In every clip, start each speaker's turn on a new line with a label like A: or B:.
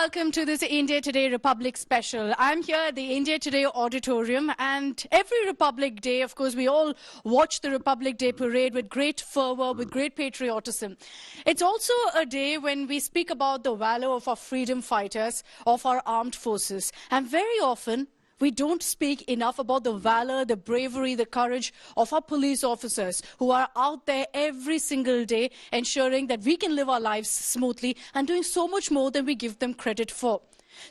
A: welcome to this India Today Republic special. I'm here at the India Today Auditorium, and every Republic Day, of course, we all watch the Republic Day parade with great fervor, with great patriotism. It's also a day when we speak about the valor of our freedom fighters, of our armed forces, and very often we don't speak enough about the valor, the bravery, the courage of our police officers who are out there every single day ensuring that we can live our lives smoothly and doing so much more than we give them credit for.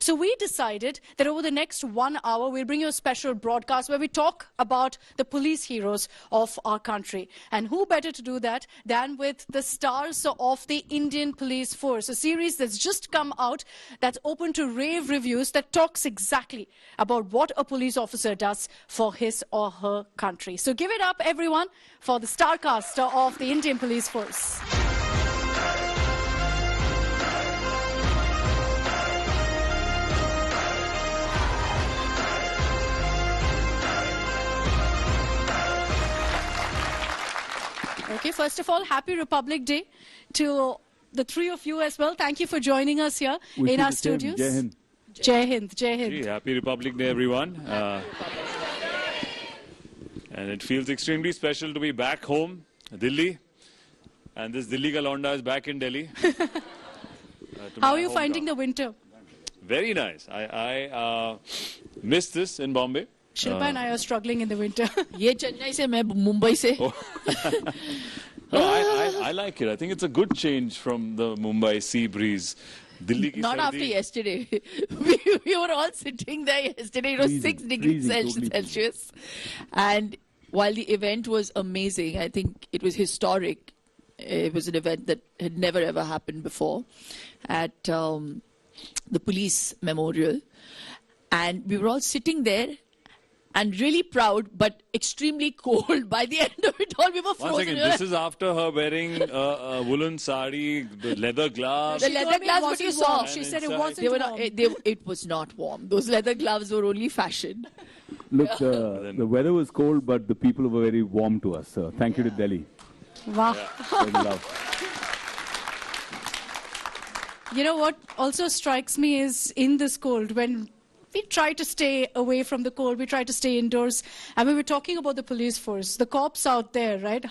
A: So we decided that over the next 1 hour, we'll bring you a special broadcast where we talk about the police heroes of our country. And who better to do that than with the stars of the Indian Police Force, a series that's just come out that's open to rave reviews that talks exactly about what a police officer does for his or her country. So give it up, everyone, for the star cast of the Indian Police Force. Okay, first of all, happy Republic Day to the three of you as well. Thank you for joining us here in our studios.
B: Jai Hind.
A: Jai Hind, Jai Hind.
C: Happy Republic Day, everyone. And it feels extremely special to be back home, Delhi. And this Delhi ka Londa is back in Delhi.
A: How are you finding the winter?
C: Very nice. I missed this in Bombay.
A: Shilpa and I are struggling in the winter.
D: Ye Chennai se, main Mumbai se.
C: No, I like it. I think it's a good change from the Mumbai sea breeze. Delhi ki
D: Not
C: sardi.
D: after yesterday. we were all sitting there yesterday. It was 6 degrees Celsius. And while the event was amazing, I think it was historic. It was an event that had never ever happened before at the police memorial. And we were all sitting there and really proud, but extremely cold. By the end of it all, we were frozen.
C: 1 second, this is after her wearing a woolen sari, the leather gloves.
D: The leather gloves, what you saw.
A: She said it wasn't warm.
D: It was not warm. Those leather gloves were only fashion.
B: Look, the weather was cold, but the people were very warm to us. Thank you to Delhi.
A: Wow.
B: Very love.
A: You know what also strikes me is in this cold, when we try to stay away from the cold, we try to stay indoors. And we were talking about the police force, the cops out there, right?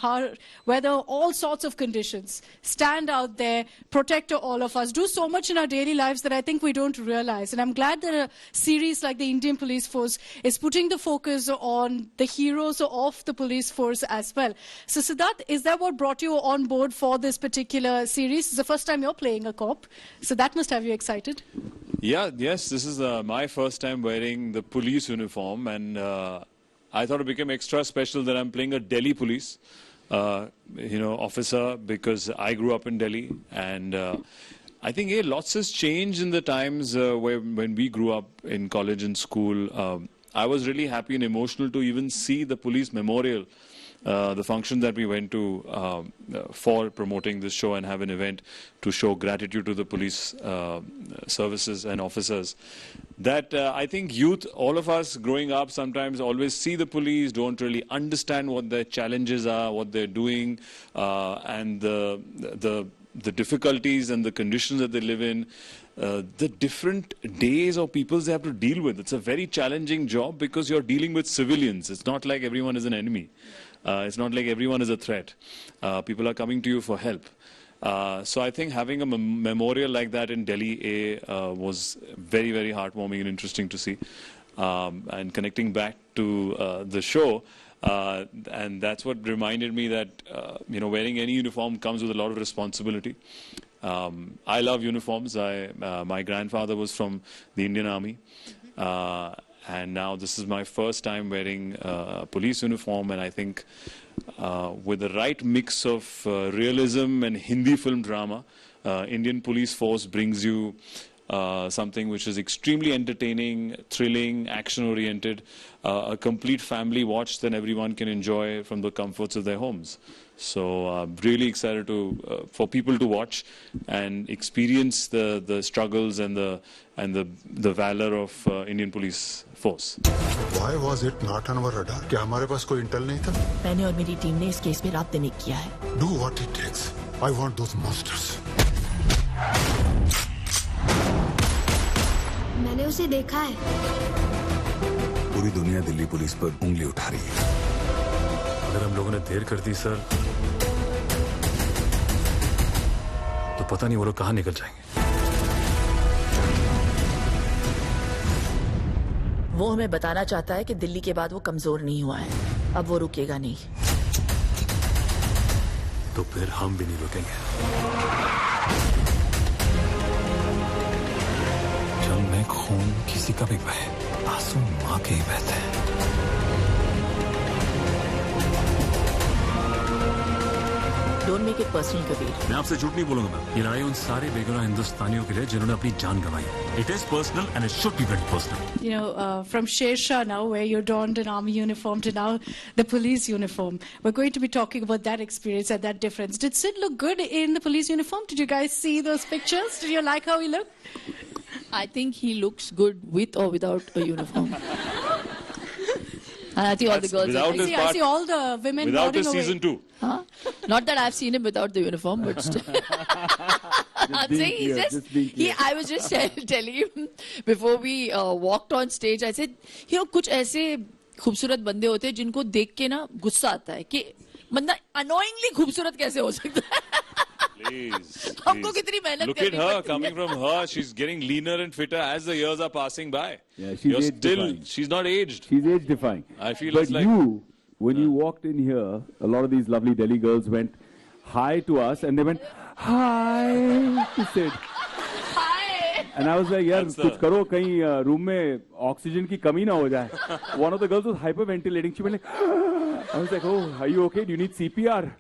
A: Weather all sorts of conditions, stand out there, protect all of us, do so much in our daily lives that I think we don't realize. And I'm glad that a series like the Indian Police Force is putting the focus on the heroes of the police force as well. So Sidharth, is that what brought you on board for this particular series? It's the first time you're playing a cop, so that must have you excited.
C: Yes, this is my first time wearing the police uniform, and I thought it became extra special that I'm playing a Delhi police officer, because I grew up in Delhi, and I think lots has changed in the times when we grew up in college and school. I was really happy and emotional to even see the police memorial, the function that we went to for promoting this show and have an event to show gratitude to the police services and officers. That I think youth, all of us growing up, sometimes always see the police, don't really understand what their challenges are, what they're doing, and the difficulties and the conditions that they live in. The different days or peoples they have to deal with. It's a very challenging job because you're dealing with civilians. It's not like everyone is an enemy. It's not like everyone is a threat. People are coming to you for help. So I think having a memorial like that in Delhi was very, very heartwarming and interesting to see. And connecting back to the show, and that's what reminded me that wearing any uniform comes with a lot of responsibility. I love uniforms. My grandfather was from the Indian Army. And now this is my first time wearing a police uniform, and I think with the right mix of realism and Hindi film drama, Indian Police Force brings you something which is extremely entertaining, thrilling, action-oriented, a complete family watch that everyone can enjoy from the comforts of their homes. So really excited for people to watch and experience the struggles and the valor of Indian Police Force.
E: Why was it not on our radar? क्या हमारे पास कोई Intel नहीं था?
D: मैंने और मेरी team ने इस केस में रात दिन एक किया है.
E: Do what it takes. I want those monsters.
F: मैंने उसे देखा है।
G: पूरी दुनिया दिल्ली पुलिस पर उंगली उठा रही है।
H: अगर हम लोगों ने देर कर दी सर, तो पता नहीं वो लोग कहाँ निकल जाएंगे।
D: वो हमें बताना चाहता है कि दिल्ली के बाद वो कमजोर नहीं हुआ है, अब वो रुकेगा नहीं।
H: तो फिर हम भी नहीं रुकेंगे। जंग में खून किसी का भी बहे, आंसू मां के ही बहते हैं।
D: Don't make it personal Kabir.
H: मैं आपसे झूठ नहीं बोलूंगा मैम। ये लड़ाई उन सारे बेगुनाह हिंदुस्तानियों के लिए जिन्होंने अपनी जान गंवाई। It is personal and it should be very personal.
A: You know, from Shersha now, where you donned an army uniform, to now the police uniform. We're going to be talking about that experience and that difference. Did Sid look good in the police uniform? Did you guys see those pictures? Did you like how he looked?
D: I think he looks good with or without a uniform. And I think all the girls.
A: I see all the women
C: without his
A: away.
C: season 2.
D: Huh? Not that I've seen him without the uniform, but still. I'm saying he's just. I was just telling him before we walked on stage. I said, you know, कुछ ऐसे खूबसूरत बंदे होते हैं जिनको देख के ना गुस्सा आता है कि बंदा annoyingly खूबसूरत कैसे हो सकता है.
C: Please.
D: हमको कितनी मेहनत
C: Look at her, coming from her. She's getting leaner and fitter as the years are passing by.
B: Yeah, she's age-defying.
C: She's not aged.
B: She's age-defying.
C: I feel
B: but
C: it's like...
B: when you walked in here, a lot of these lovely Delhi girls went hi to us and they went hi to Sid.
D: Hi.
B: And I was like, yaar, kuch karo, kahin room mein oxygen ki kami na ho jaye. One of the girls was hyperventilating. She went like, I was like, oh, are you okay? Do you need CPR?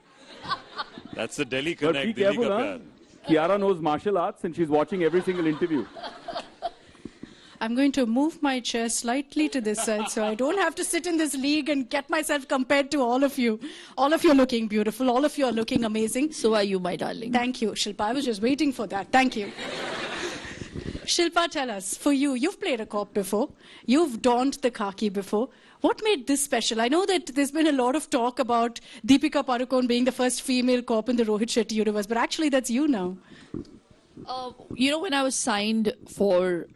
C: That's the Delhi connect.
B: But be careful, huh? Kiara knows martial arts and she's watching every single interview.
A: I'm going to move my chair slightly to this side so I don't have to sit in this league and get myself compared to all of you. All of you are looking beautiful. All of you are looking amazing.
D: So are you, my darling.
A: Thank you, Shilpa. I was just waiting for that. Thank you. Shilpa, tell us, for you, you've played a cop before. You've donned the khaki before. What made this special? I know that there's been a lot of talk about Deepika Padukone being the first female cop in the Rohit Shetty universe, but actually that's you now.
D: You know, when I was signed for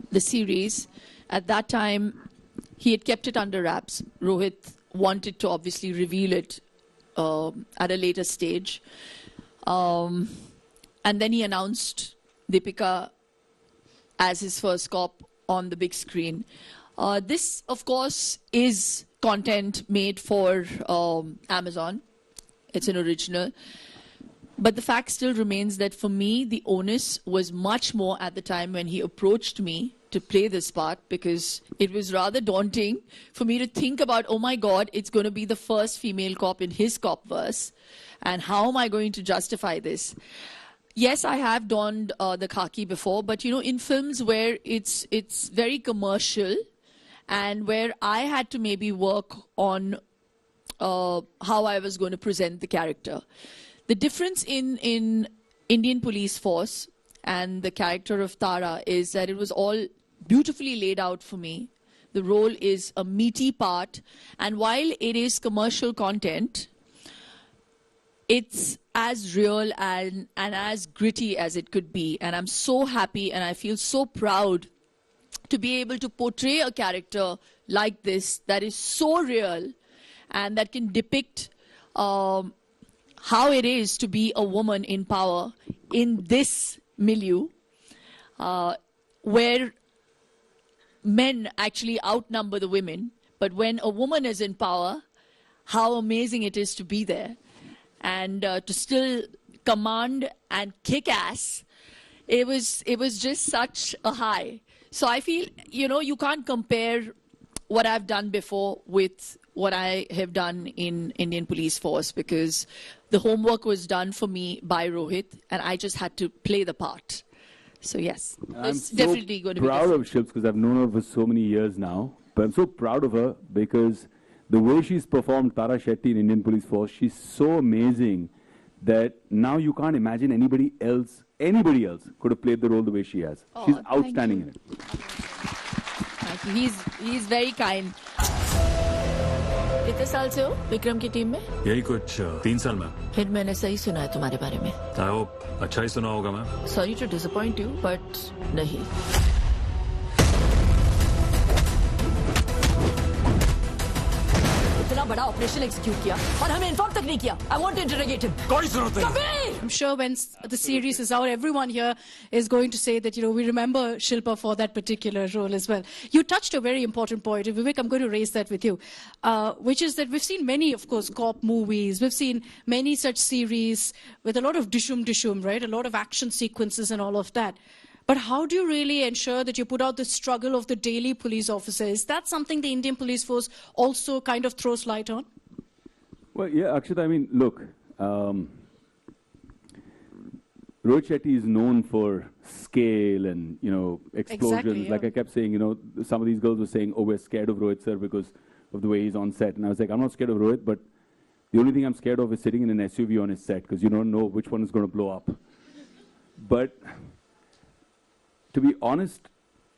D: the series, at that time, he had kept it under wraps. Rohit wanted to obviously reveal it at a later stage. And then he announced Deepika as his first cop on the big screen. This, of course, is content made for Amazon. It's an original. But the fact still remains that for me, the onus was much more at the time when he approached me to play this part, because it was rather daunting for me to think about, oh my God, it's going to be the first female cop in his cop verse. And how am I going to justify this? Yes, I have donned the khaki before, but you know, in films where it's very commercial and where I had to maybe work on how I was going to present the character. The difference in Indian Police Force and the character of Tara is that it was all beautifully laid out for me. The role is a meaty part, and while it is commercial content, it's as real and as gritty as it could be. And I'm so happy and I feel so proud to be able to portray a character like this that is so real and that can depict how it is to be a woman in power in this milieu, where men actually outnumber the women. But when a woman is in power, how amazing it is to be there. And to still command and kick ass, it was just such a high. So I feel, you know, you can't compare what I've done before with what I have done in Indian Police Force, because the homework was done for me by Rohit and I just had to play the part. So yes, it's definitely going to be
B: proud of Shilps because I've known her for so many years now. But I'm so proud of her because the way she's performed Tara Shetty in Indian Police Force, she's so amazing that now you can't imagine anybody else could have played the role the way she has.
D: Oh,
B: she's outstanding in it.
D: Thank you. He's very kind. कितने साल से हो विक्रम की team में?
H: यही कुछ 3 साल में.
D: फिर मैंने सही सुना है तुम्हारे बारे में.
H: I hope अच्छा ही सुना होगा मैं.
D: Sorry to disappoint you, but नहीं.
F: इतना बड़ा ऑपरेशन एग्जीक्यूट किया और हमें इन्फॉर्म तक नहीं किया. I want to interrogate him.
H: कोई जरूरत नहीं.
F: Kabir!
A: I'm sure when the series is out, everyone here is going to say that, we remember Shilpa for that particular role as well. You touched a very important point. Vivek, I'm going to raise that with you, which is that we've seen many, of course, cop movies. We've seen many such series with a lot of dishum, right? A lot of action sequences and all of that. But how do you really ensure that you put out the struggle of the daily police officer? Is that something the Indian police force also kind of throws light on?
B: Well, yeah, Akshita, I mean, look, Rohit Shetty is known for scale and, explosions.
A: Exactly, yeah.
B: Like I kept saying, some of these girls were saying, oh, we're scared of Rohit, sir, because of the way he's on set. And I was like, I'm not scared of Rohit, but the only thing I'm scared of is sitting in an SUV on his set, because you don't know which one is going to blow up. But to be honest,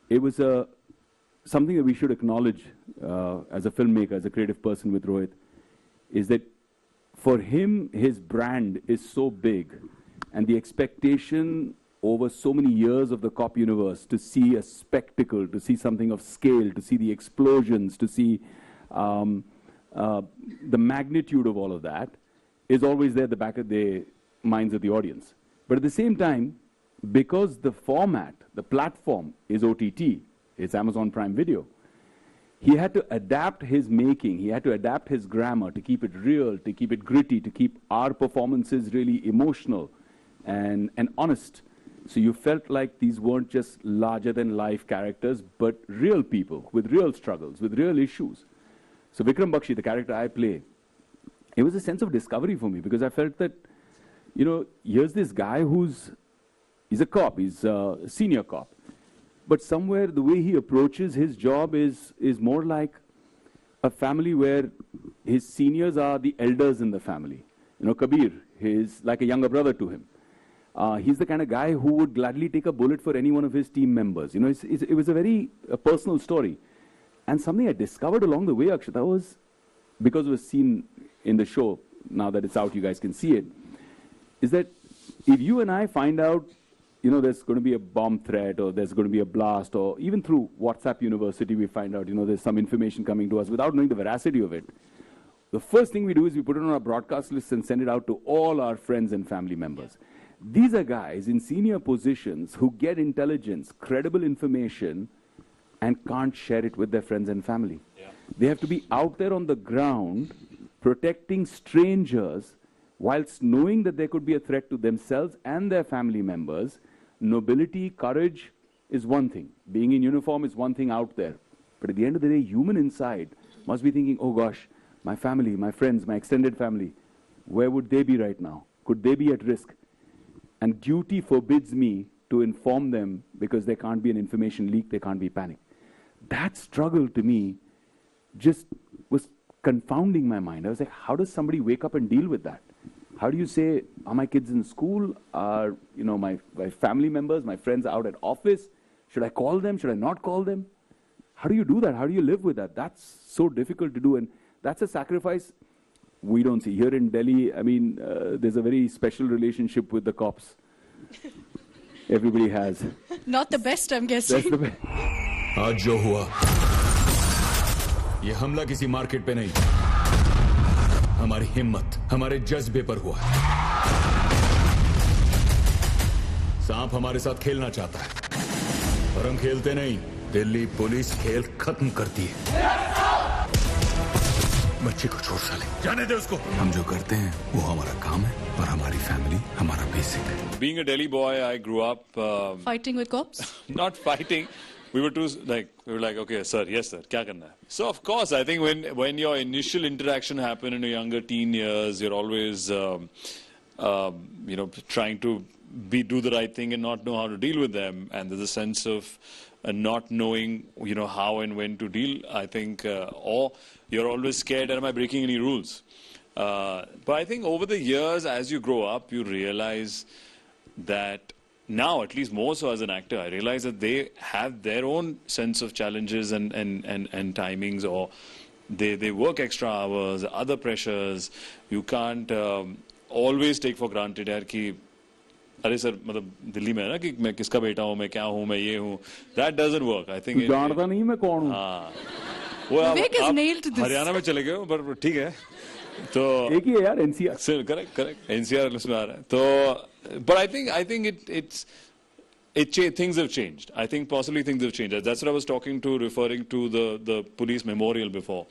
B: it was something that we should acknowledge as a filmmaker, as a creative person with Rohit, is that for him, his brand is so big, and the expectation over so many years of the cop universe to see a spectacle, to see something of scale, to see the explosions, to see the magnitude of all of that is always there at the back of the minds of the audience. But at the same time, because the format, the platform is OTT, it's Amazon Prime Video, he had to adapt his making, he had to adapt his grammar to keep it real, to keep it gritty, to keep our performances really emotional and honest. So you felt like these weren't just larger-than-life characters, but real people with real struggles, with real issues. So Vikram Bakshi, the character I play, it was a sense of discovery for me, because I felt that, here's this guy he's a cop, he's a senior cop. But somewhere the way he approaches his job is more like a family where his seniors are the elders in the family. Kabir is like a younger brother to him. He's the kind of guy who would gladly take a bullet for any one of his team members. It was a very personal story. And something I discovered along the way, Akshita, was, because it was seen in the show, now that it's out, you guys can see it, is that if you and I find out, there's going to be a bomb threat, or there's going to be a blast, or even through WhatsApp University, we find out, there's some information coming to us without knowing the veracity of it. The first thing we do is we put it on our broadcast list and send it out to all our friends and family members. These are guys in senior positions who get intelligence, credible information, and can't share it with their friends and family. Yeah. They have to be out there on the ground protecting strangers whilst knowing that there could be a threat to themselves and their family members. Nobility, courage is one thing. Being in uniform is one thing out there. But at the end of the day, human inside must be thinking, oh gosh, my family, my friends, my extended family, where would they be right now? Could they be at risk? And duty forbids me to inform them, because there can't be an information leak, there can't be panic. That struggle to me just was confounding my mind. I was like, how does somebody wake up and deal with that? How do you say, are my kids in school? Are, my family members, my friends out at office? Should I call them? Should I not call them? How do you do that? How do you live with that? That's so difficult to do. And that's a sacrifice we don't see. Here in Delhi, I mean, there's a very special relationship with the cops. Everybody has.
A: Not the best, I'm guessing.
B: That's the best.
G: आज जो हुआ, ये हमला किसी market पे नहीं, हमारी हिम्मत, हमारे जज्बे पर हुआ है। सांप हमारे साथ खेलना चाहता है, और हम खेलते नहीं। दिल्ली पुलिस खेल खत्म करती है। बच्चे को छोड़ साले, जाने दे उसको। हम जो करते हैं वो हमारा काम है, और हमारी फैमिली हमारा बेसिक है।
C: Being a Delhi boy, I grew up
A: fighting with cops?
C: Not fighting. We were like, okay, sir, yes, sir, kya karna hai? So of course, I think when your initial interaction happened in your younger teen years, you're always, trying to do the right thing and not know how to deal with them, and there's a sense of not knowing, how and when to deal. I think, or you're always scared, am I breaking any rules? But I think over the years, as you grow up, you realize that. Now, at least more so as an actor, I realize that they have their own sense of challenges and timings, or they work extra hours, other pressures. You can't always take for granted कि अरे sir मतलब दिल्ली में है ना कि मैं किसका बेटा हूँ, मैं क्या हूँ, मैं ये हूँ. That doesn't work. I think
B: जानता नहीं मैं कौन हूँ.
A: Vivek has nailed this.
C: Haryana में चले गए हो, पर ठीक है. तो
B: एक ही है यार, NCR.
C: Correct. NCR उसमें आ रहा है. तो, but I think things have changed. I think possibly things have changed. That's what I was referring to the police memorial before.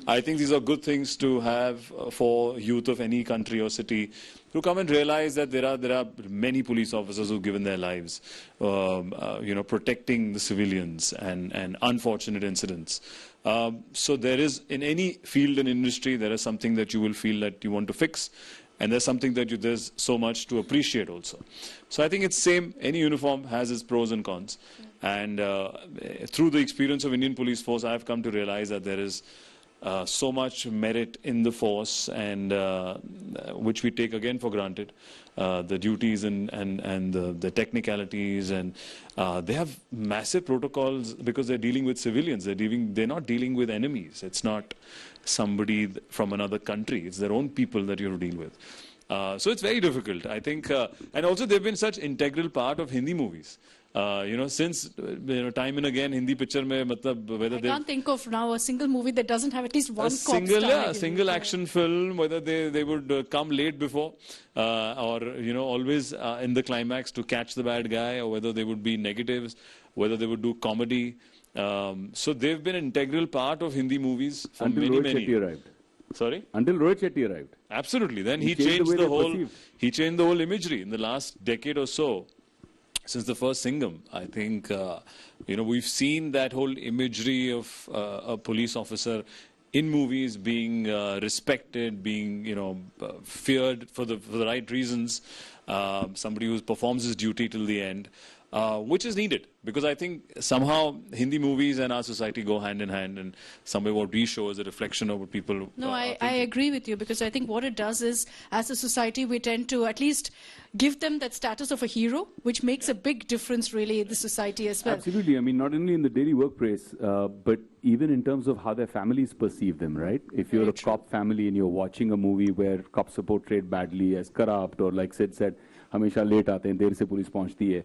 C: I think these are good things to have for youth of any country or city to come and realize that there are many police officers who've given their lives, protecting the civilians and unfortunate incidents. So there is, in any field and industry, there is something that you will feel that you want to fix. And there's something that there's so much to appreciate also. So I think it's same. Any uniform has its pros and cons. And through the experience of Indian Police Force, I've come to realize that there is so much merit in the force, and which we take again for granted. The duties and the technicalities, and they have massive protocols because they're dealing with civilians. They're not dealing with enemies. It's not somebody from another country. It's their own people that you have to deal with. So it's very difficult, I think. And also they've been such integral part of Hindi movies. Since time and again, Hindi picture mein, whether
A: I can't think of now a single movie that doesn't have at least one
C: single action film, whether they would come late before, or always in the climax to catch the bad guy, or whether they would be negatives, whether they would do comedy. So they've been an integral part of Hindi movies for
B: until
C: many.
B: Rohit Shetty arrived.
C: Sorry?
B: Until Rohit Shetty arrived.
C: Absolutely. Then he
B: changed
C: the whole imagery in the last decade or so. Since the first Singham, I think, we've seen that whole imagery of a police officer in movies being respected, being, feared for the right reasons, somebody who performs his duty till the end. Which is needed, because I think somehow Hindi movies and our society go hand in hand, and somewhere what we show is a reflection of what people.
A: No, I agree with you, because I think what it does is, as a society, we tend to at least give them that status of a hero, which makes a big difference really in the society as well.
B: Absolutely. I mean, not only in the daily workplace, but even in terms of how their families perceive them, right? If you're a cop family and you're watching a movie where cops are portrayed badly as corrupt, or like Sid said, हमेशा late आते हैं, देर से police पहुंचती है.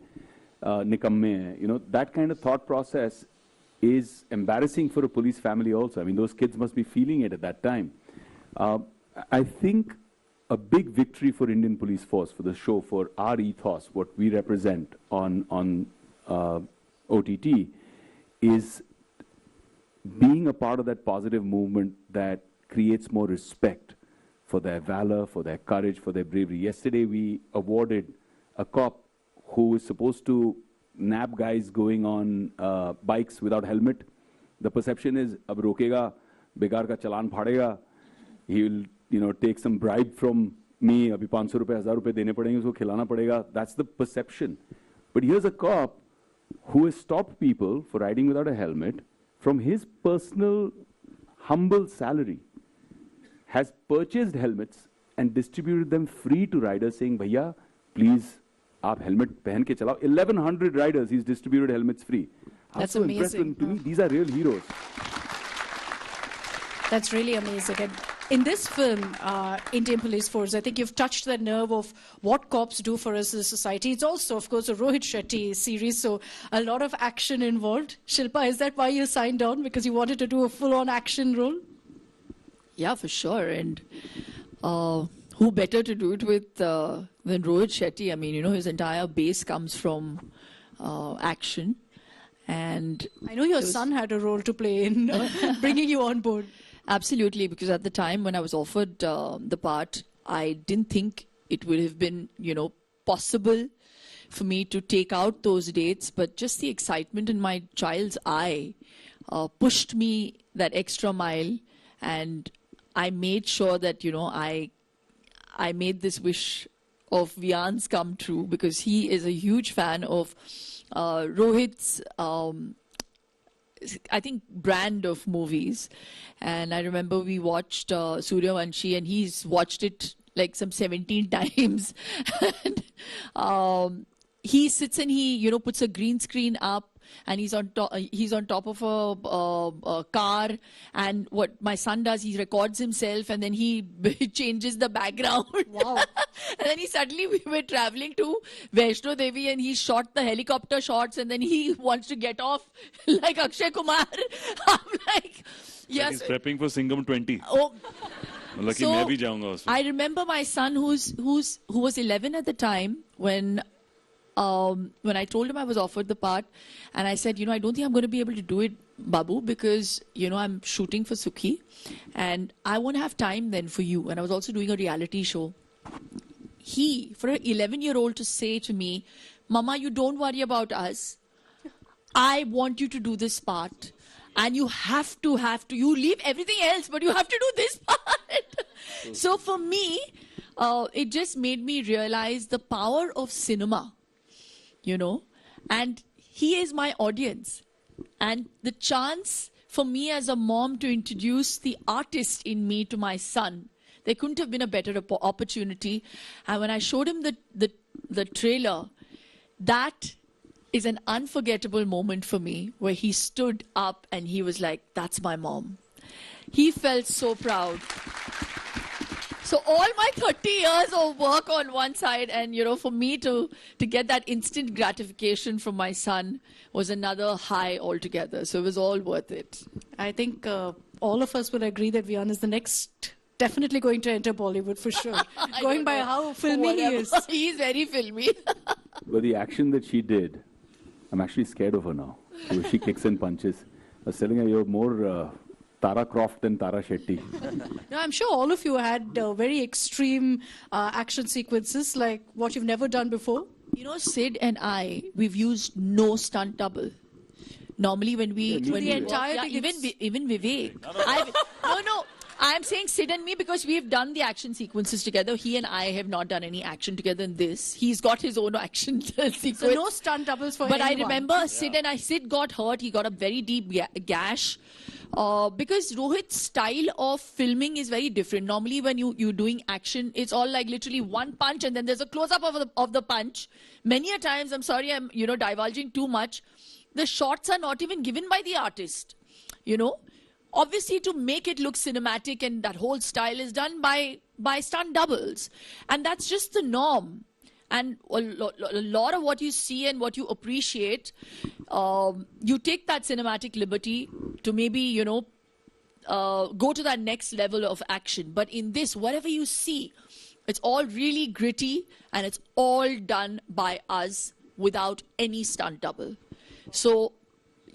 B: निकम्मे, that kind of thought process is embarrassing for a police family also. I mean, those kids must be feeling it at that time. I think a big victory for Indian Police Force, for the show, for our ethos, what we represent on OTT, is being a part of that positive movement that creates more respect for their valor, for their courage, for their bravery. Yesterday we awarded a cop who is supposed to nab guys going on bikes without helmet. The perception is, ab rokega, begar ka chalan phadega, he will, take some bribe from me, abhi 500 rupees, 1000 rupees dene padenge, usko khilana padega. That's the perception. But here's a cop who has stopped people for riding without a helmet from his personal humble salary, has purchased helmets and distributed them free to riders, saying, Bhaiya, please, आप helmet पहन के चलाओ. 1100 riders he's distributed helmets free.
A: That's
B: so
A: amazing.
B: To me, these are real heroes.
A: That's really amazing. And in this film, Indian Police Force, I think you've touched the nerve of what cops do for us as a society. It's also, of course, a Rohit Shetty series, so a lot of action involved. Shilpa, is that why you signed on? Because you wanted to do a full-on action role?
D: Yeah, for sure. And who better to do it with than Rohit Shetty? I mean, his entire base comes from action. And
A: I know your son had a role to play in bringing you on board.
D: Absolutely, because at the time when I was offered the part, I didn't think it would have been, possible for me to take out those dates. But just the excitement in my child's eye pushed me that extra mile, and I made sure that, I made this wish of Viaan's come true, because he is a huge fan of Rohit's, I think, brand of movies. And I remember we watched Suryavanshi, and he's watched it like some 17 times. And he sits and he, puts a green screen up, and he's on top of a car, and what my son does, he records himself, and then he changes the background.
A: Wow.
D: And then we were traveling to Vaishno Devi, and he shot the helicopter shots, and then he wants to get off like Akshay Kumar. I'm like, Yes.
C: He's prepping for Singham 20.
D: Oh.
C: Lucky मैं भी जाऊंगा उसमें.
D: I remember my son who was 11 at the time when I told him I was offered the part, and I said, I don't think I'm going to be able to do it, Babu, because, I'm shooting for Sukhi, and I won't have time then for you. And I was also doing a reality show. For an 11-year-old to say to me, Mama, you don't worry about us. I want you to do this part. And you have to, you leave everything else, but you have to do this part. So for me, it just made me realize the power of cinema, and he is my audience. And the chance for me as a mom to introduce the artist in me to my son, there couldn't have been a better opportunity. And when I showed him the trailer, that is an unforgettable moment for me, where he stood up and he was like, that's my mom. He felt so proud. So all my 30 years of work on one side, and for me to get that instant gratification from my son was another high altogether. So it was all worth it.
A: I think all of us will agree that Viaan is the next, definitely going to enter Bollywood for sure. Going by how filmy he is.
D: He's very filmy.
B: But the action that she did, I'm actually scared of her now. The way she kicks and punches. I was telling her, you're more Tara Croft than Tara Shetty.
A: No, I'm sure all of you had very extreme action sequences, like what you've never done before.
D: Sid and I, we've used no stunt double. Normally when we...
A: the entire thing,
D: even Vivek. No. I'm saying Sid and me because we've done the action sequences together. He and I have not done any action together in this. He's got his own action sequence.
A: So no stunt doubles for anyone.
D: But I remember Sid got hurt. He got a very deep gash. Because Rohit's style of filming is very different. Normally when you're doing action, it's all like literally one punch and then there's a close-up of the punch. Many a times, I'm sorry, I'm divulging too much. The shots are not even given by the artist. Obviously, to make it look cinematic, and that whole style is done by stunt doubles. And that's just the norm. And a lot of what you see and what you appreciate, you take that cinematic liberty to maybe, go to that next level of action. But in this, whatever you see, it's all really gritty, and it's all done by us without any stunt double. So...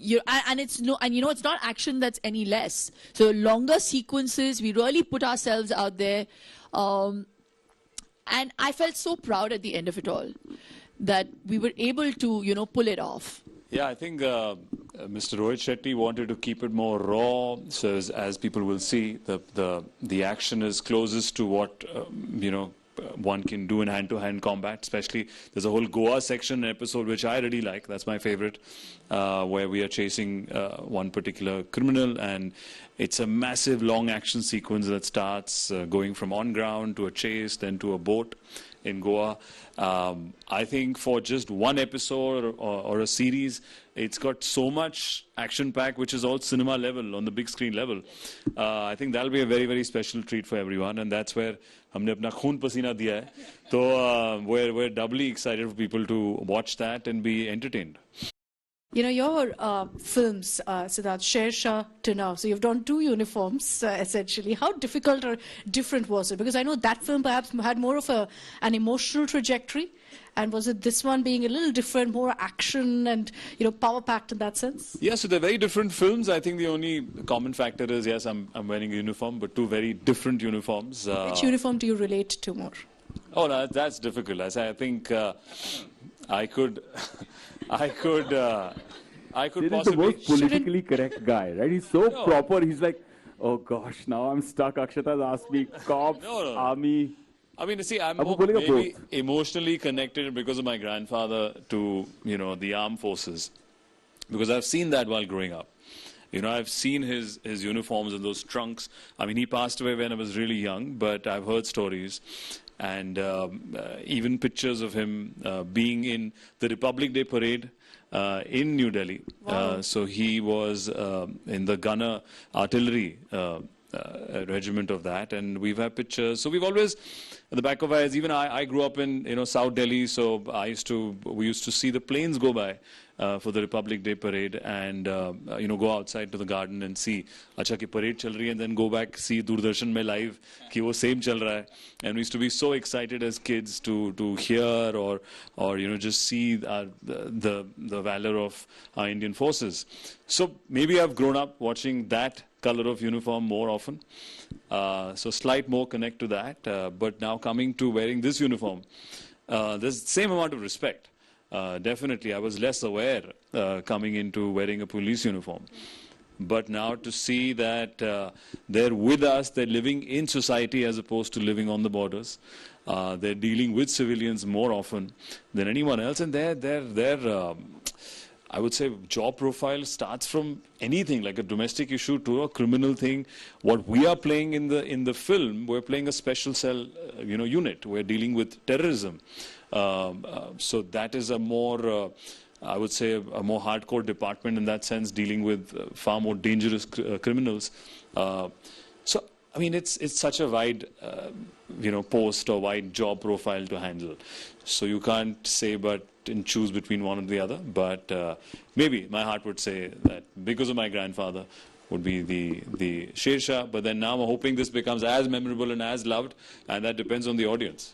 D: it's not action that's any less. So longer sequences, we really put ourselves out there. And I felt so proud at the end of it all that we were able to, pull it off.
C: Yeah, I think Mr. Rohit Shetty wanted to keep it more raw. So as people will see, the action is closest to what, one can do in hand-to-hand combat. Especially, there's a whole Goa section episode which I really like. That's my favorite, where we are chasing one particular criminal, and it's a massive long action sequence that starts going from on ground to a chase, then to a boat in Goa. I think for just one episode or a series, it's got so much action pack, which is all cinema level, on the big screen level. I think that'll be a very, very special treat for everyone, and that's where हमने अपना खून पसीना दिया है. So we're doubly excited for people to watch that and be entertained.
A: Your films, Sidharth, Sher Shah to now, so you've done 2 uniforms, essentially. How difficult or different was it? Because I know that film perhaps had more of an emotional trajectory. And was it this one being a little different, more action and, power-packed in that sense?
C: Yeah, so they're very different films. I think the only common factor is, yes, I'm wearing a uniform, but 2 very different uniforms.
A: Which uniform do you relate to more?
C: Oh, no, that's difficult. I think I could
B: He's
C: possibly...
B: the most politically correct guy, right? He's so proper. He's like, oh gosh, now I'm stuck. Akshata's asked me, cops, army.
C: I mean, see, I'm maybe emotionally connected because of my grandfather to, the armed forces. Because I've seen that while growing up. I've seen his uniforms and those trunks. I mean, he passed away when I was really young, but I've heard stories. And even pictures of him being in the Republic Day parade in New Delhi.
A: Wow.
C: So he was in the gunner artillery regiment of that, and we've had pictures. So we've always at the back of our heads. Even I grew up in South Delhi, so we used to see the planes go by for the Republic Day parade, and go outside to the garden and see अच्छा कि parade चल रही है, and then go back see Doordarshan में live कि वो same चल रहा है. And we used to be so excited as kids to hear or just see the valor of our Indian forces. So maybe I've grown up watching that color of uniform more often, so slight more connect to that. But now coming to wearing this uniform, there's the same amount of respect. Definitely, I was less aware coming into wearing a police uniform. But now to see that they're with us, they're living in society as opposed to living on the borders. They're dealing with civilians more often than anyone else, and their I would say job profile starts from anything like a domestic issue to a criminal thing. What we are playing in the film, we're playing a special cell unit. We're dealing with terrorism. So that is a more, I would say, a more hardcore department in that sense, dealing with far more dangerous criminals. So, I mean, it's such a wide, post or wide job profile to handle. So you can't say and choose between one or the other. But maybe my heart would say that because of my grandfather would be the Shersha. But then now I'm hoping this becomes as memorable and as loved, and that depends on the audience.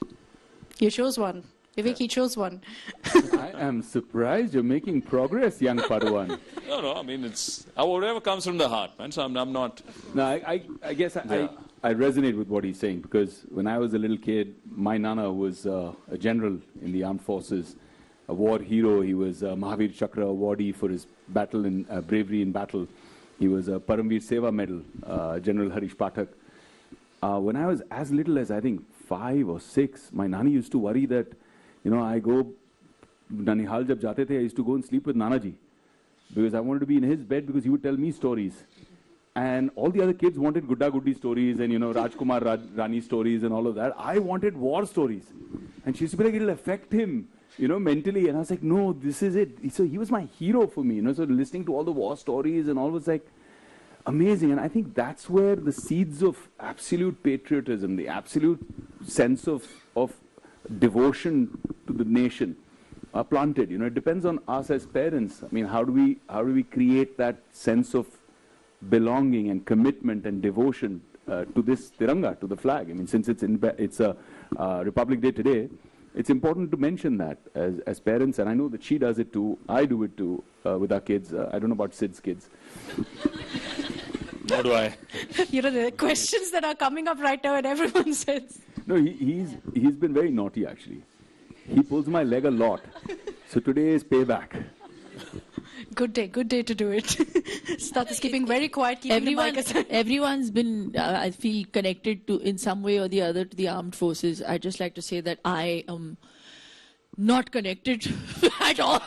A: You chose one. Vivek, he chose one.
B: I am surprised you're making progress, young Padawan.
C: No, I mean, it's whatever comes from the heart, man. So I'm not...
B: No, I guess I resonate with what he's saying, because when I was a little kid, my Nana was a general in the armed forces, a war hero. He was a Mahavir Chakra awardee for his battle in bravery in battle. He was a Paramveer Seva Medal, General Harish Pathak. When I was as little as, I think, 5 or 6, my Nani used to worry that, I go, Nanihal jab jate the, I used to go and sleep with Nanaji, because I wanted to be in his bed because he would tell me stories. And all the other kids wanted Gudda Guddi stories and, Rajkumar Rani stories and all of that. I wanted war stories. And she used to be like, it'll affect him, mentally. And I was like, no, this is it. So he was my hero for me, so listening to all the war stories and all was like amazing. And I think that's where the seeds of absolute patriotism, the absolute sense of devotion to the nation are planted. It depends on us as parents. I mean, how do we create that sense of belonging and commitment and devotion to this Tiranga, to the flag? I mean, since it's a Republic Day today, it's important to mention that as parents, and I know that she does it too, I do it too with our kids. I don't know about Sid's kids.
C: How do I?
A: The questions that are coming up right now and everyone says.
B: No, he's been very naughty, actually. He pulls my leg a lot. So today is payback.
A: Good day to do it. Sidharth is keeping very quiet, keeping the mic aside.
D: Everyone's been, I feel, connected to, in some way or the other, to the armed forces. I'd just like to say that I am not connected at all.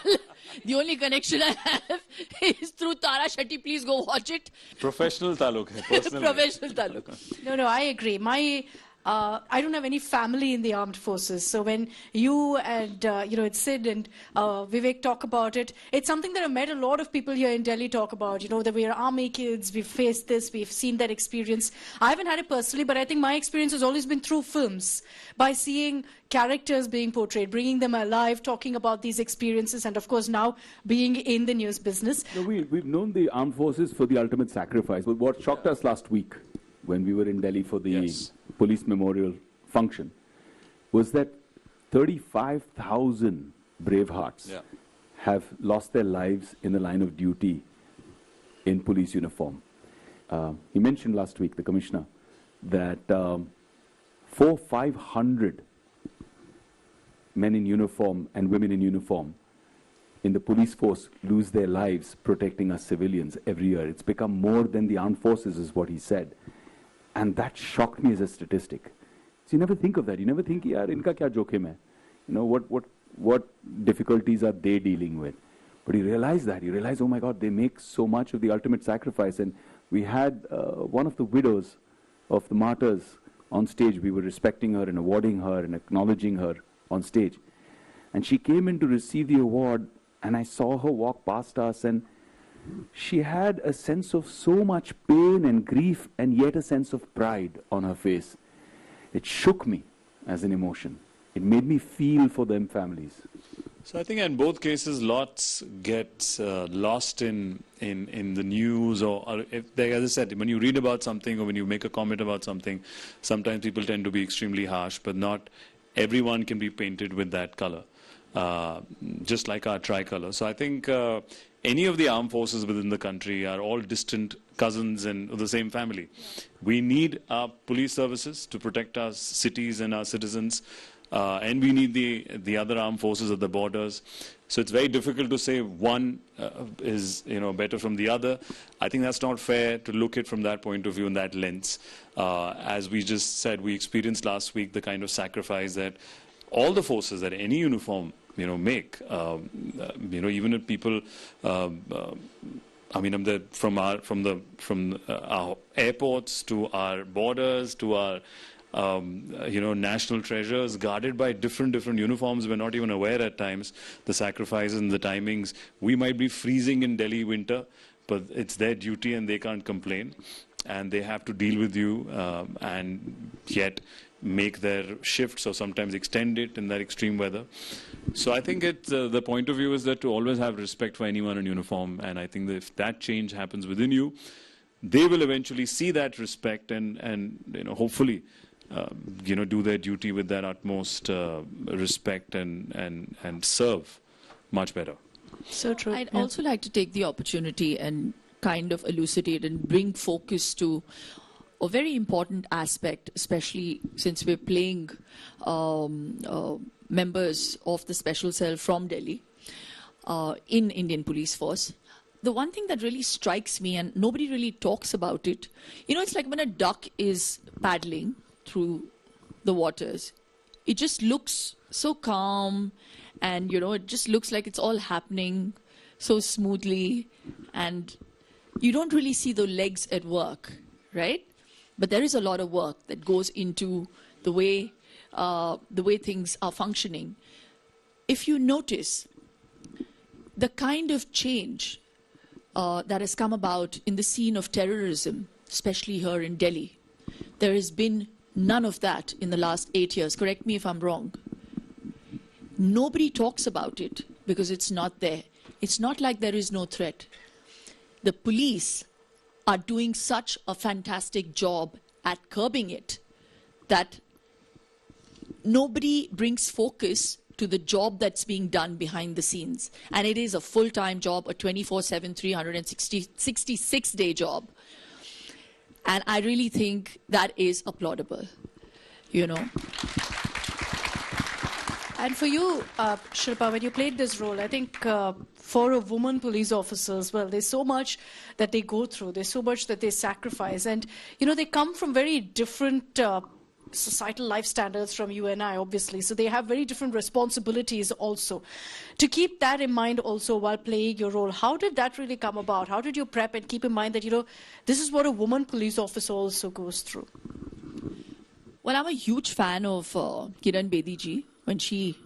D: The only connection I have is through Tara Shetty. Please go watch it.
C: Professional taluk hai, personal.
D: Professional taluk.
A: No, I agree. I don't have any family in the armed forces. So when you and, it's Sid and Vivek talk about it, it's something that I've met a lot of people here in Delhi talk about, that we are army kids, we've faced this, we've seen that experience. I haven't had it personally, but I think my experience has always been through films, by seeing characters being portrayed, bringing them alive, talking about these experiences, and of course now being in the news business.
B: No, we've known the armed forces for the ultimate sacrifice. But what shocked us last week when we were in Delhi for the police memorial function was that 35,000 brave hearts have lost their lives in the line of duty in police uniform. He mentioned last week, the commissioner, that 500 men in uniform and women in uniform in the police force lose their lives protecting us civilians every year. It's become more than the armed forces, is what he said. And that shocked me as a statistic. So you never think of that. You never think, yaar, inka kya jokhim hai? What difficulties are they dealing with? But you realize that. You realize, oh my God, they make so much of the ultimate sacrifice. And we had one of the widows of the martyrs on stage. We were respecting her and awarding her and acknowledging her on stage. And she came in to receive the award, and I saw her walk past us, and she had a sense of so much pain and grief and yet a sense of pride on her face. It shook me. as an emotion. It made me feel for them families.
C: So I think in both cases, lots gets lost in the news, or if they, as I said, when you read about something or when you make a comment about something, sometimes people tend to be extremely harsh, but not everyone can be painted with that color, just like our tricolor. So I think any of the armed forces within the country are all distant cousins and of the same family. We need our police services to protect our cities and our citizens. And we need the other armed forces at the borders. So it's very difficult to say one is better from the other. I think that's not fair to look at it from that point of view and that lens. As we just said, we experienced last week the kind of sacrifice that all the forces that any uniform make. Even if people. From our airports to our borders to our national treasures guarded by different uniforms. We're not even aware at times the sacrifices and the timings. We might be freezing in Delhi winter, but it's their duty and they can't complain. And they have to deal with you and yet make their shifts or sometimes extend it in that extreme weather. So I think the point of view is that to always have respect for anyone in uniform. And I think that if that change happens within you, they will eventually see that respect and hopefully do their duty with that utmost respect and serve much better.
A: So true.
D: I'd also like to take the opportunity and kind of elucidate and bring focus to a very important aspect, especially since we're playing members of the special cell from Delhi in Indian Police Force. The one thing that really strikes me, and nobody really talks about it, it's like when a duck is paddling through the waters. It just looks so calm and, it just looks like it's all happening so smoothly and you don't really see the legs at work, right? But there is a lot of work that goes into the way things are functioning. If you notice the kind of change that has come about in the scene of terrorism, especially here in Delhi, there has been none of that in the last 8 years. Correct me if I'm wrong. Nobody talks about it because it's not there. It's not like there is no threat. The police are doing such a fantastic job at curbing it that nobody brings focus to the job that's being done behind the scenes. And it is a full-time job, a 24/7, 366-day job. And I really think that is applaudable,
A: And for you, Shilpa, when you played this role, I think for a woman police officer as well, there's so much that they go through. There's so much that they sacrifice. And, they come from very different societal life standards from you and I, obviously. So they have very different responsibilities also. To keep that in mind also while playing your role, how did that really come about? How did you prep and keep in mind that, this is what a woman police officer also goes through?
D: Well, I'm a huge fan of Kiran Bedi ji. When she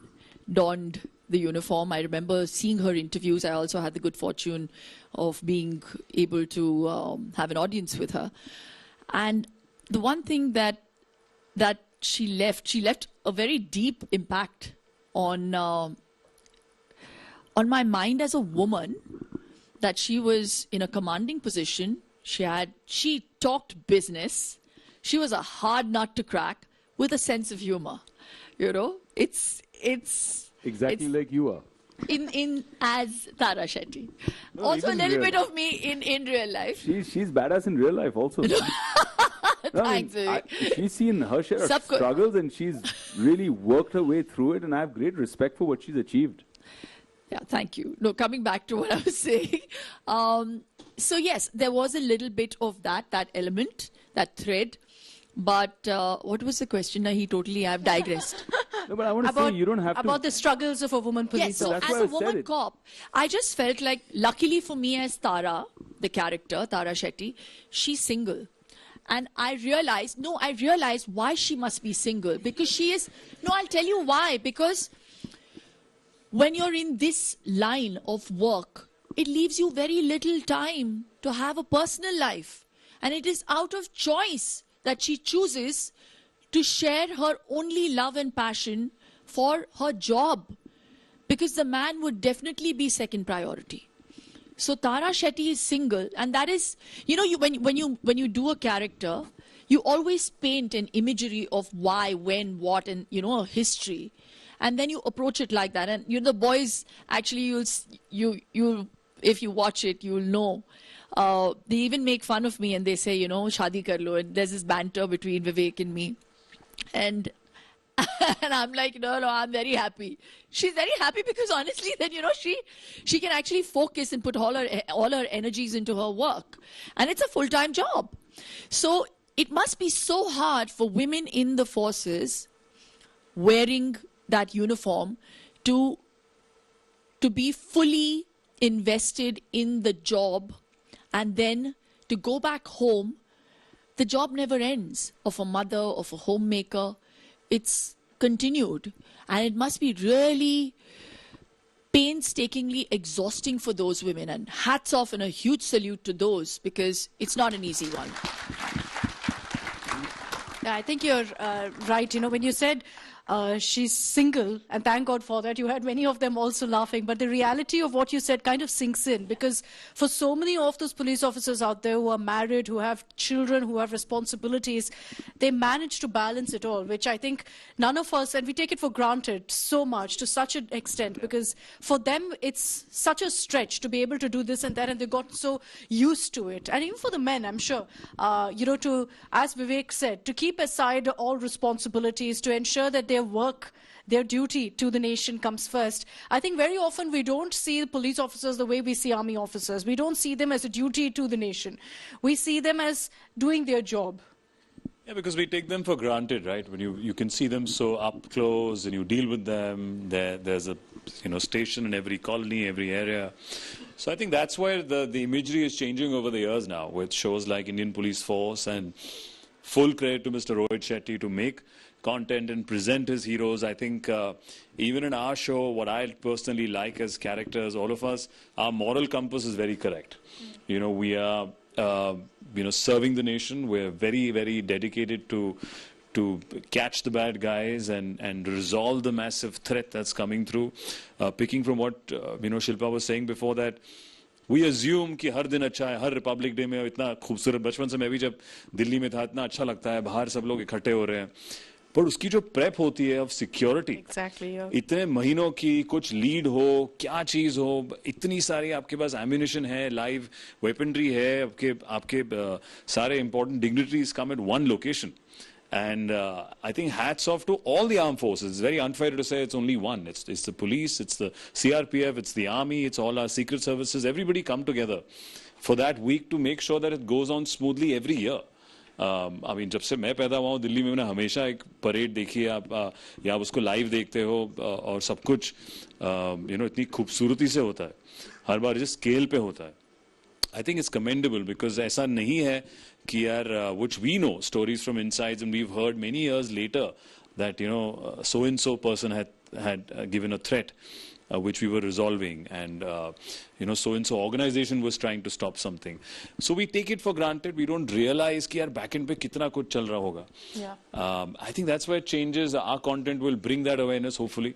D: donned the uniform, I remember seeing her interviews. I also had the good fortune of being able to have an audience with her. And the one thing that she left a very deep impact on my mind as a woman, that she was in a commanding position. She talked business. She was a hard nut to crack with a sense of humor. It's
B: Exactly like you are.
D: In as Tara Shetty.
B: No,
D: also a
B: even
D: little
B: real
D: bit
B: life.
D: of me in real life.
B: She's badass in real life also.
D: Thanks, Vivek.
B: She's seen her share of struggles and she's really worked her way through it, and I have great respect for what she's achieved.
D: Yeah, thank you. No, coming back to what I was saying. So yes, there was a little bit of that element, that thread. But what was the question? He totally have digressed.
B: No, but I want to say you don't have to...
A: About the struggles of a woman police
D: officer.
A: officer.
D: Yes, so as a woman cop, I just felt like, luckily for me as Tara, the character, Tara Shetty, she's single. And I realized why she must be single. Because she is... No, I'll tell you why. Because when you're in this line of work, it leaves you very little time to have a personal life. And it is out of choice that she chooses to share her only love and passion for her job, because the man would definitely be second priority. So Tara Shetty is single, and that is, when you do a character, you always paint an imagery of why, when, what, and a history, and then you approach it like that. And the boys actually, you if you watch it, you'll know. They even make fun of me and they say, shadi kar lo. And there's this banter between Vivek and me, and I'm like, no, I'm very happy. She's very happy because honestly, then she can actually focus and put all her energies into her work, and it's a full-time job. So it must be so hard for women in the forces wearing that uniform to be fully invested in the job, and then to go back home. The job never ends, of a mother, of a homemaker. It's continued, and it must be really painstakingly exhausting for those women, and hats off and a huge salute to those, because it's not an easy one.
A: Yeah, I think you're right. When you said she's single, and thank God for that, you had many of them also laughing. But the reality of what you said kind of sinks in, because for so many of those police officers out there who are married, who have children, who have responsibilities, they manage to balance it all, which I think none of us, and we take it for granted so much to such an extent, because for them it's such a stretch to be able to do this and that, and they got so used to it. And even for the men, I'm sure, to, as Vivek said, to keep aside all responsibilities, to ensure that their work, their duty to the nation comes first. I think very often we don't see the police officers the way we see army officers. We don't see them as a duty to the nation. We see them as doing their job.
C: Yeah, because we take them for granted, right? When you can see them so up close and you deal with them. There's a station in every colony, every area. So I think that's where the imagery is changing over the years now, with shows like Indian Police Force, and full credit to Mr. Rohit Shetty to make content and present his heroes. I think even in our show, what I personally like as characters, all of us, our moral compass is very correct. We are serving the nation. We're very, very dedicated to catch the bad guys and resolve the massive threat that's coming through. Picking from what Shilpa was saying before, that we assume कि हर दिन अच्छा है, हर Republic day में इतना खूबसूरत, बचपन से मैं भी जब दिल्ली में था इतना अच्छा लगता है, बाहर सब लोग इकट्ठे हो रहे हैं, पर उसकी जो प्रेप होती है ऑफ सिक्योरिटी, इतने महीनों की, कुछ लीड हो, क्या चीज हो, इतनी सारी आपके पास एम्यूनिशन है, लाइव वेपनरी है, आपके सारे important dignitaries come at one location. And I think hats off to all the armed forces. It's very unfair to say it's only one. It's the police, it's the CRPF, it's the army, it's all our secret services. Everybody come together for that week to make sure that it goes on smoothly every year. I mean, जब से मैं पैदा हुआ हूँ दिल्ली में, मैंने हमेशा एक परेड देखी है. आप या उसको लाइव देखते हो, और सब कुछ इतनी खूबसूरती से होता है, हर बार जिस स्केल पे होता है. I think it's commendable, because ऐसा नहीं है कि यार, which we know stories from insides, and we've heard many years later that so and so person had given a threat which we were resolving, and so and so organization was trying to stop something. So we take it for granted. We don't realize कि यार back end पे कितना कुछ चल रहा होगा. I think that's where it changes. Our content will bring that awareness, hopefully.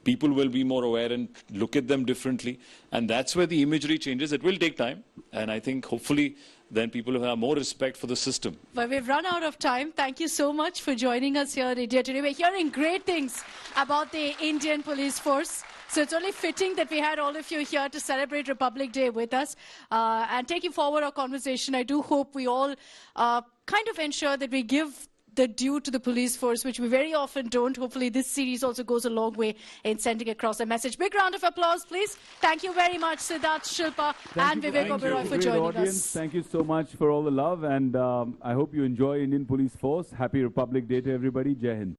C: People will be more aware and look at them differently, and that's where the imagery changes. It will take time, and I think hopefully then people will have more respect for the system.
A: But we've run out of time. Thank you so much for joining us here in India today. We're hearing great things about the Indian Police Force. So it's only fitting that we had all of you here to celebrate Republic Day with us. And taking forward our conversation, I do hope we all kind of ensure that we give the due to the police force, which we very often don't. Hopefully this series also goes a long way in sending across a message. Big round of applause, please. Thank you very much, Sidharth, Shilpa, and Vivek Oberoi for joining us.
B: Thank you so much for all the love, and I hope you enjoy Indian Police Force. Happy Republic Day to everybody. Jai Hind.